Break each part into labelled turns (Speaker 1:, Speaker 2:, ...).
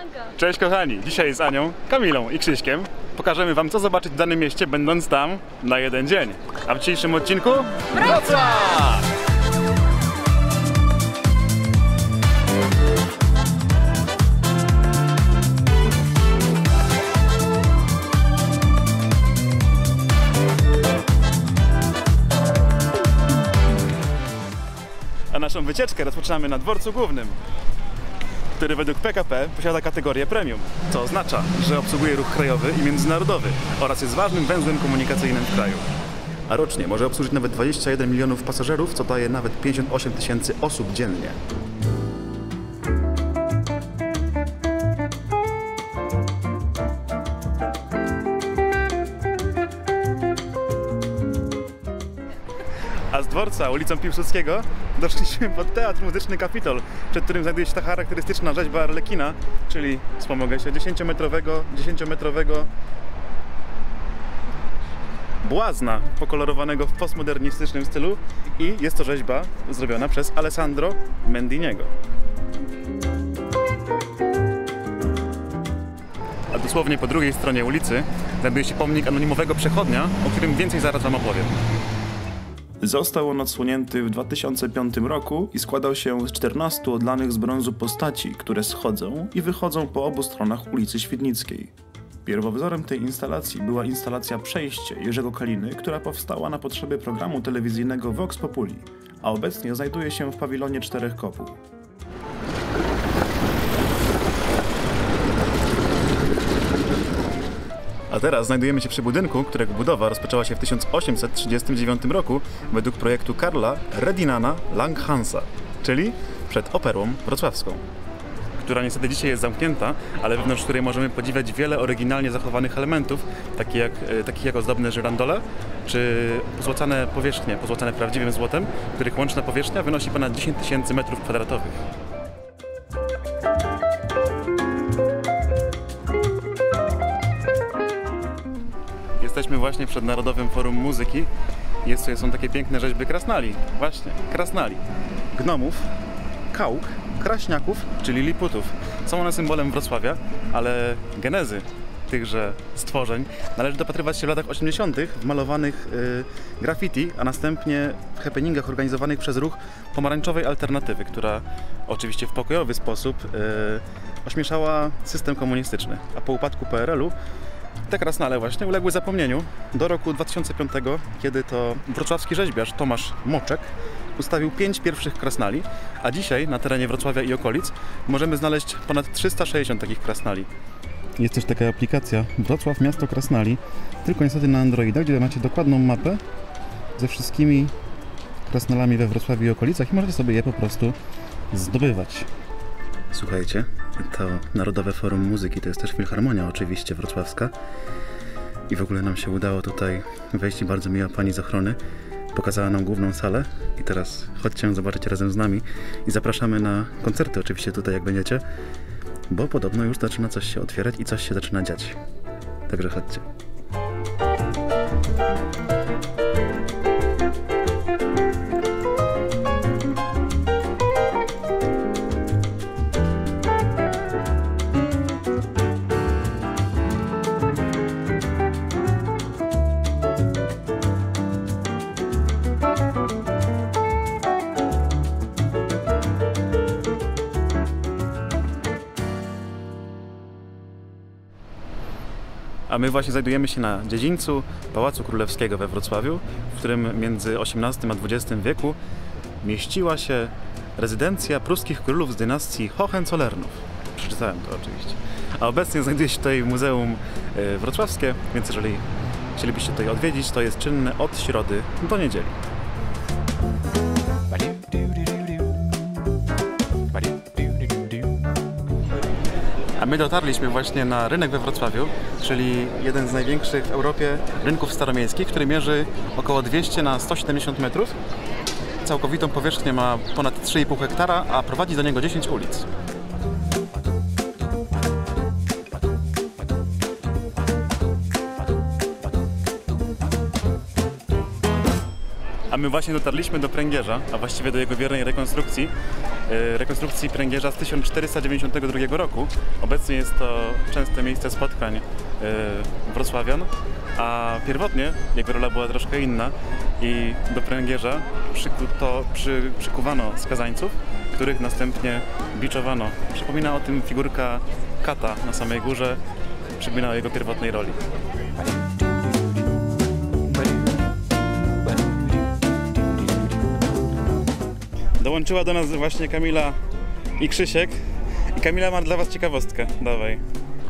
Speaker 1: Blanka.
Speaker 2: Cześć kochani, dzisiaj z Anią, Kamilą i Krzyśkiem pokażemy wam, co zobaczyć w danym mieście, będąc tam na jeden dzień. A w dzisiejszym odcinku Wrocław! A naszą wycieczkę rozpoczynamy na dworcu głównym, który według PKP posiada kategorię premium, co oznacza, że obsługuje ruch krajowy i międzynarodowy oraz jest ważnym węzłem komunikacyjnym w kraju. A rocznie może obsłużyć nawet 21 milionów pasażerów, co daje nawet 58 tysięcy osób dziennie. A z dworca ulicą Piłsudskiego doszliśmy pod Teatr Muzyczny Kapitol, przed którym znajduje się ta charakterystyczna rzeźba Arlekina, czyli, wspomogę się, 10-metrowego błazna pokolorowanego w postmodernistycznym stylu i jest to rzeźba zrobiona przez Alessandro Mendiniego. A dosłownie po drugiej stronie ulicy znajduje się pomnik anonimowego przechodnia, o którym więcej zaraz wam opowiem. Został on odsłonięty w 2005 roku i składał się z 14 odlanych z brązu postaci, które schodzą i wychodzą po obu stronach ulicy Świdnickiej. Pierwowzorem tej instalacji była instalacja Przejście Jerzego Kaliny, która powstała na potrzeby programu telewizyjnego Vox Populi, a obecnie znajduje się w pawilonie Czterech Kopuł. A teraz znajdujemy się przy budynku, którego budowa rozpoczęła się w 1839 roku według projektu Karla Redinana Langhansa, czyli przed Operą Wrocławską, która niestety dzisiaj jest zamknięta, ale wewnątrz której możemy podziwiać wiele oryginalnie zachowanych elementów, takich jak ozdobne żyrandole, czy pozłacane powierzchnie, pozłacane prawdziwym złotem, których łączna powierzchnia wynosi ponad 10 tysięcy metrów kwadratowych. Jesteśmy właśnie przed Narodowym Forum Muzyki. Są takie piękne rzeźby krasnali. Właśnie, krasnali. Gnomów, kałk, kraśniaków, czyli liputów. Są one symbolem Wrocławia, ale genezy tychże stworzeń należy dopatrywać się w latach 80. w malowanych graffiti, a następnie w happeningach organizowanych przez ruch Pomarańczowej Alternatywy, która oczywiście w pokojowy sposób ośmieszała system komunistyczny. A po upadku PRL-u te krasnale właśnie uległy zapomnieniu do roku 2005, kiedy to wrocławski rzeźbiarz Tomasz Moczek ustawił 5 pierwszych krasnali, a dzisiaj na terenie Wrocławia i okolic możemy znaleźć ponad 360 takich krasnali. Jest też taka aplikacja Wrocław Miasto Krasnali, tylko niestety na Androida, gdzie macie dokładną mapę ze wszystkimi krasnalami we Wrocławiu i okolicach i możecie sobie je po prostu zdobywać. Słuchajcie, to Narodowe Forum Muzyki to jest też Filharmonia oczywiście wrocławska i w ogóle nam się udało tutaj wejść i bardzo miła pani z ochrony pokazała nam główną salę i teraz chodźcie zobaczyć razem z nami i zapraszamy na koncerty oczywiście tutaj jak będziecie, bo podobno już zaczyna coś się otwierać i coś się zaczyna dziać, także chodźcie. A my właśnie znajdujemy się na dziedzińcu Pałacu Królewskiego we Wrocławiu, w którym między XVIII a XX wieku mieściła się rezydencja pruskich królów z dynastii Hohenzollernów. Przeczytałem to oczywiście. A obecnie znajduje się tutaj Muzeum Wrocławskie, więc jeżeli chcielibyście tutaj odwiedzić, to jest czynne od środy do niedzieli. A my dotarliśmy właśnie na rynek we Wrocławiu, czyli jeden z największych w Europie rynków staromiejskich, który mierzy około 200 na 170 metrów. Całkowitą powierzchnię ma ponad 3,5 hektara, a prowadzi do niego 10 ulic. A my właśnie dotarliśmy do pręgierza, a właściwie do jego wiernej rekonstrukcji pręgierza z 1492 roku. Obecnie jest to częste miejsce spotkań wrocławian, a pierwotnie jego rola była troszkę inna i do pręgierza przykuwano skazańców, których następnie biczowano. Przypomina o tym figurka kata na samej górze, przypomina o jego pierwotnej roli. Dołączyła do nas właśnie Kamila i Krzysiek. I Kamila ma dla was ciekawostkę. Dawaj.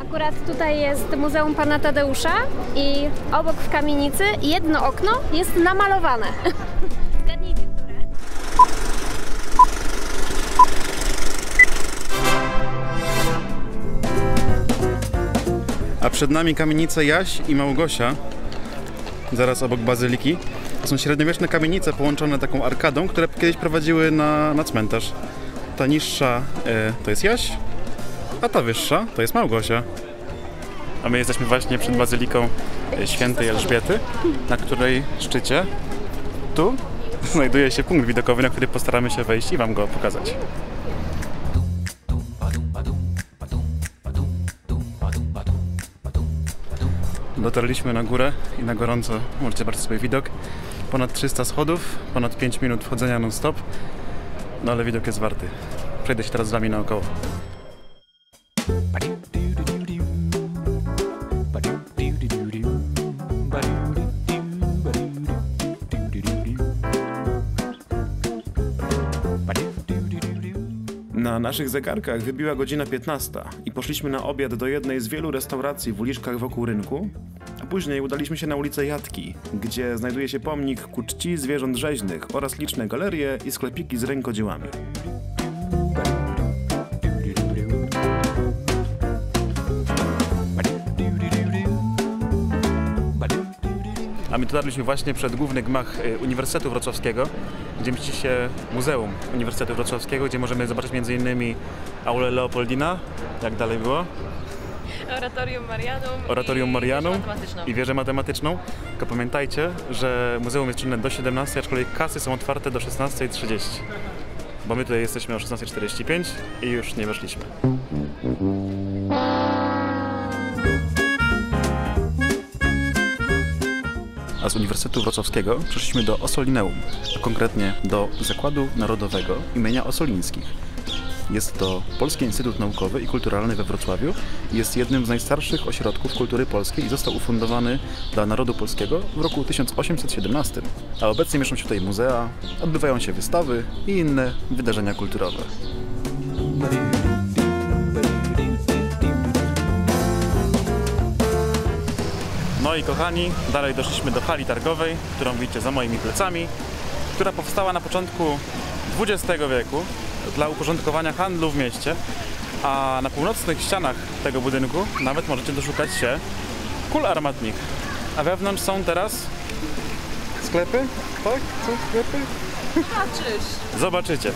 Speaker 1: Akurat tutaj jest Muzeum Pana Tadeusza i obok w kamienicy jedno okno jest namalowane. Zgadnijcie, które.
Speaker 2: A przed nami kamienice Jaś i Małgosia, zaraz obok bazyliki. To są średniowieczne kamienice połączone taką arkadą, które kiedyś prowadziły na cmentarz. Ta niższa to jest Jaś, a ta wyższa to jest Małgosia. A my jesteśmy właśnie przed bazyliką Świętej Elżbiety, na której szczycie tu znajduje się punkt widokowy, na który postaramy się wejść i wam go pokazać. Dotarliśmy na górę i na gorąco możecie zobaczyć sobie widok. Ponad 300 schodów, ponad 5 minut wchodzenia non-stop, no ale widok jest warty. Przejdę się teraz z wami naokoło. Na naszych zegarkach wybiła godzina 15 i poszliśmy na obiad do jednej z wielu restauracji w uliczkach wokół rynku, a później udaliśmy się na ulicę Jatki, gdzie znajduje się pomnik ku czci zwierząt rzeźnych oraz liczne galerie i sklepiki z rękodziełami. A my dotarliśmy właśnie przed główny gmach Uniwersytetu Wrocławskiego, gdzie mieści się Muzeum Uniwersytetu Wrocławskiego, gdzie możemy zobaczyć m.in. aulę Leopoldina, jak dalej było? Oratorium Marianum i wieżę matematyczną. Tylko pamiętajcie, że muzeum jest czynne do 17, aczkolwiek kasy są otwarte do 16:30. Bo my tutaj jesteśmy o 16:45 i już nie weszliśmy. A z Uniwersytetu Wrocławskiego przeszliśmy do Ossolineum, konkretnie do Zakładu Narodowego imienia Ossolińskich. Jest to Polski Instytut Naukowy i Kulturalny we Wrocławiu i jest jednym z najstarszych ośrodków kultury polskiej i został ufundowany dla narodu polskiego w roku 1817. A obecnie mieszczą się tutaj muzea, odbywają się wystawy i inne wydarzenia kulturowe. No i kochani, dalej doszliśmy do hali targowej, którą widzicie za moimi plecami, która powstała na początku XX wieku dla uporządkowania handlu w mieście, a na północnych ścianach tego budynku nawet możecie doszukać się kul armatnich. A wewnątrz są teraz sklepy? Tak? Są sklepy? Zobaczycie.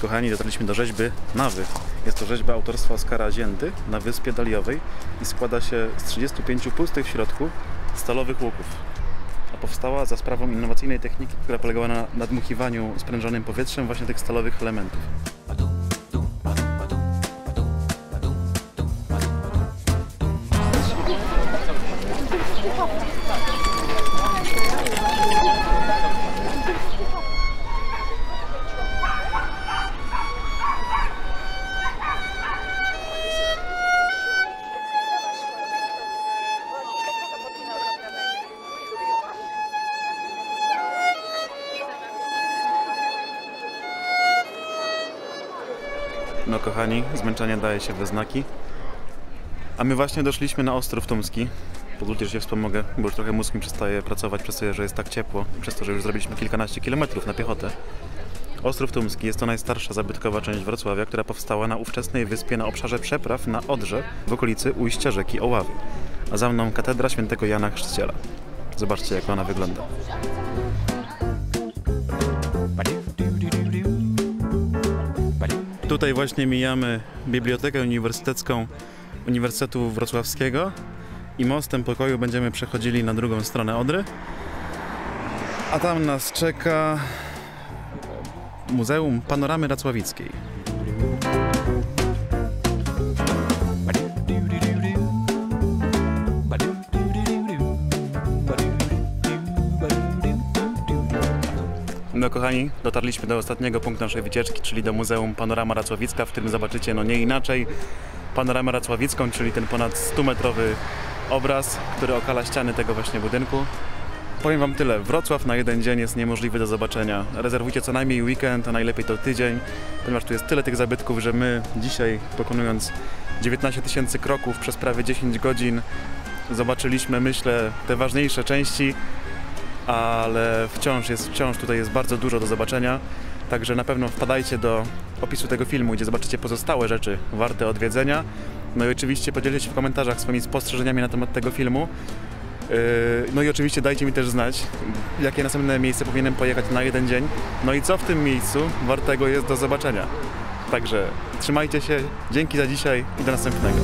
Speaker 2: Kochani, dotarliśmy do rzeźby Nawy. Jest to rzeźba autorstwa Oskara Zięty na Wyspie Daliowej i składa się z 35 pustych w środku stalowych łuków. A powstała za sprawą innowacyjnej techniki, która polegała na nadmuchiwaniu sprężonym powietrzem właśnie tych stalowych elementów. No kochani, zmęczenie daje się we znaki. A my właśnie doszliśmy na Ostrów Tumski. Pozwólcie, że się wspomogę, bo już trochę mózg mi przestaje pracować przez to, że jest tak ciepło, przez to, że już zrobiliśmy kilkanaście kilometrów na piechotę. Ostrów Tumski jest to najstarsza zabytkowa część Wrocławia, która powstała na ówczesnej wyspie na obszarze przepraw na Odrze w okolicy ujścia rzeki Oławy. A za mną katedra świętego Jana Chrzciciela. Zobaczcie, jak ona wygląda. Tutaj właśnie mijamy Bibliotekę Uniwersytecką Uniwersytetu Wrocławskiego i mostem pokoju będziemy przechodzili na drugą stronę Odry. A tam nas czeka Muzeum Panoramy Racławickiej. No kochani, dotarliśmy do ostatniego punktu naszej wycieczki, czyli do Muzeum Panorama Racławicka, w którym zobaczycie no nie inaczej panoramę racławicką, czyli ten ponad 100-metrowy obraz, który okala ściany tego właśnie budynku. Powiem wam tyle, Wrocław na jeden dzień jest niemożliwy do zobaczenia. Rezerwujcie co najmniej weekend, a najlepiej to tydzień, ponieważ tu jest tyle tych zabytków, że my dzisiaj, pokonując 19 000 kroków przez prawie 10 godzin, zobaczyliśmy, myślę, te ważniejsze części, ale wciąż tutaj jest bardzo dużo do zobaczenia, także na pewno wpadajcie do opisu tego filmu, gdzie zobaczycie pozostałe rzeczy warte odwiedzenia. No i oczywiście podzielcie się w komentarzach swoimi spostrzeżeniami na temat tego filmu. No i oczywiście dajcie mi też znać, jakie następne miejsce powinienem pojechać na jeden dzień, no i co w tym miejscu wartego jest do zobaczenia. Także trzymajcie się, dzięki za dzisiaj i do następnego.